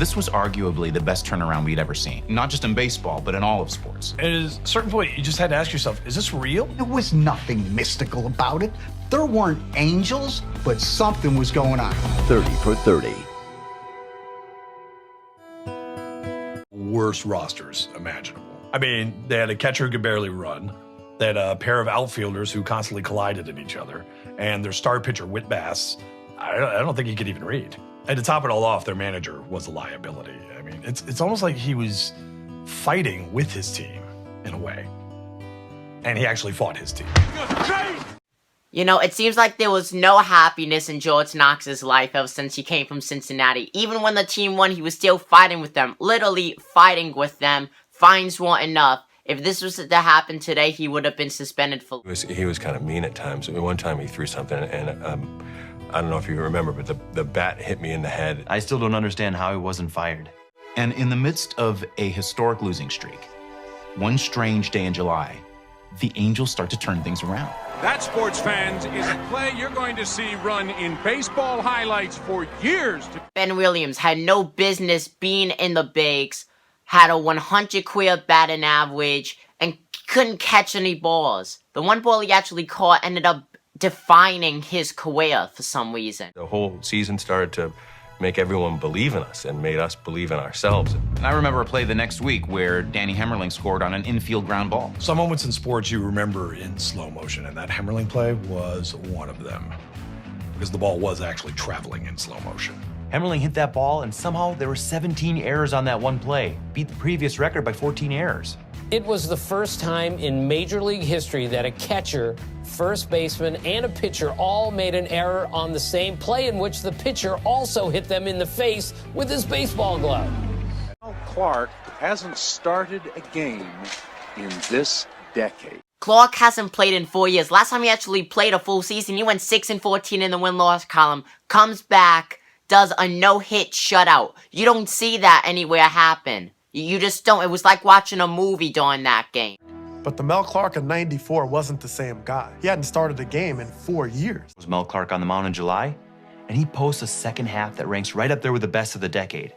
This was arguably the best turnaround we'd ever seen, not just in baseball, but in all of sports. At a certain point, you just had to ask yourself, is this real? There was nothing mystical about it. There weren't angels, but something was going on. 30 for 30. Worst rosters imaginable. I mean, they had a catcher who could barely run. They had a pair of outfielders who constantly collided at each other. And their star pitcher, Whit Bass, I don't think he could even read. And to top it all off, their manager was a liability. I mean, it's almost like he was fighting with his team in a way. And he actually fought his team. You know, it seems like there was no happiness in George Knox's life ever since he came from Cincinnati. Even when the team won, he was still fighting with them. Literally fighting with them. Fines weren't enough. If this was to happen today, he would have been suspended for... He was kind of mean at times. I mean, one time he threw something, and I don't know if you remember, but the bat hit me in the head. I still don't understand how he wasn't fired. And in the midst of a historic losing streak, one strange day in July, the Angels start to turn things around. That, sports fans, is a play you're going to see run in baseball highlights for years. Ben Williams had no business being in the bigs, had a 100 career batting average, and couldn't catch any balls. The one ball he actually caught ended up defining his career for some reason. The whole season started to make everyone believe in us and made us believe in ourselves. And I remember a play the next week where Danny Hemmerling scored on an infield ground ball. Some moments in sports you remember in slow motion, and that Hemmerling play was one of them. Because the ball was actually traveling in slow motion. Hemmerling hit that ball, and somehow there were 17 errors on that one play. Beat the previous record by 14 errors. It was the first time in Major League history that a catcher, first baseman, and a pitcher all made an error on the same play in which the pitcher also hit them in the face with his baseball glove. Mel Clark hasn't started a game in this decade. Clark hasn't played in 4 years. Last time he actually played a full season, he went 6-14 in the win-loss column, comes back, does a no-hit shutout. You don't see that anywhere happen. You just don't. It was like watching a movie during that game. But the Mel Clark of '94 wasn't the same guy. He hadn't started a game in 4 years. Was Mel Clark on the mound in July? And he posts a second half that ranks right up there with the best of the decade.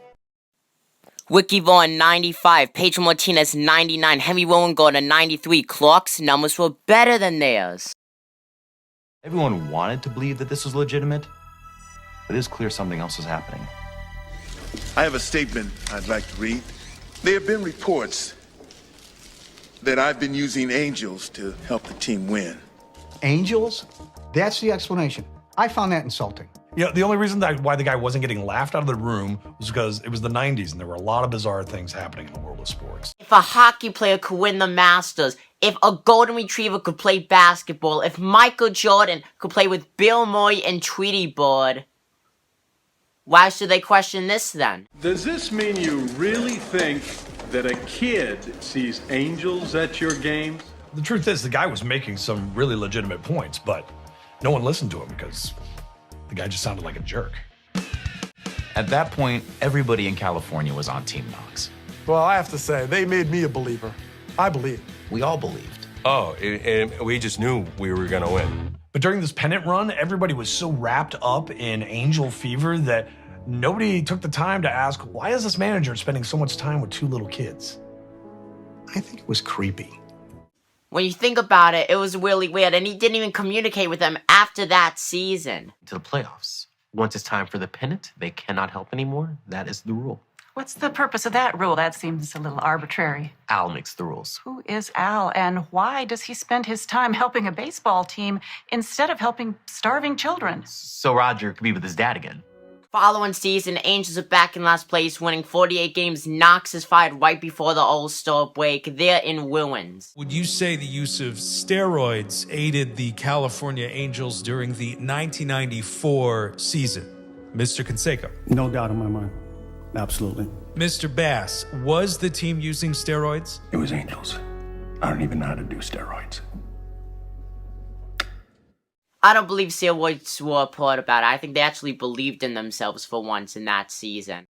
Ricky Vaughn, 95. Pedro Martinez, 99. Henry Rowan Gordon, 93. Clark's numbers were better than theirs. Everyone wanted to believe that this was legitimate, but it is clear something else is happening. I have a statement I'd like to read. There have been reports that I've been using angels to help the team win. Angels? That's the explanation. I found that insulting. You know, the only reason why the guy wasn't getting laughed out of the room was because it was the 90s and there were a lot of bizarre things happening in the world of sports. If a hockey player could win the Masters, if a golden retriever could play basketball, if Michael Jordan could play with Bill Murray and Tweety Bird, why should they question this then? Does this mean you really think that a kid sees angels at your games? The truth is, the guy was making some really legitimate points, but no one listened to him because the guy just sounded like a jerk. At that point, everybody in California was on Team Knox. Well, I have to say, they made me a believer. I believed. We all believed. Oh, and we just knew we were going to win. But during this pennant run, everybody was so wrapped up in Angel fever that nobody took the time to ask, why is this manager spending so much time with two little kids? I think it was creepy. When you think about it, it was really weird, and he didn't even communicate with them after that season. To the playoffs. Once it's time for the pennant, they cannot help anymore. That is the rule. What's the purpose of that rule? That seems a little arbitrary. Al makes the rules. Who is Al, and why does he spend his time helping a baseball team instead of helping starving children? So Roger could be with his dad again. Following season, Angels are back in last place, winning 48 games. Knox is fired right before the All-Star break. They're in ruins. Would you say the use of steroids aided the California Angels during the 1994 season? Mr. Canseco? No doubt in my mind. Absolutely. Mr. Bass, was the team using steroids? It was Angels. I don't even know how to do steroids. I don't believe steroids were a part about it. I think they actually believed in themselves for once in that season.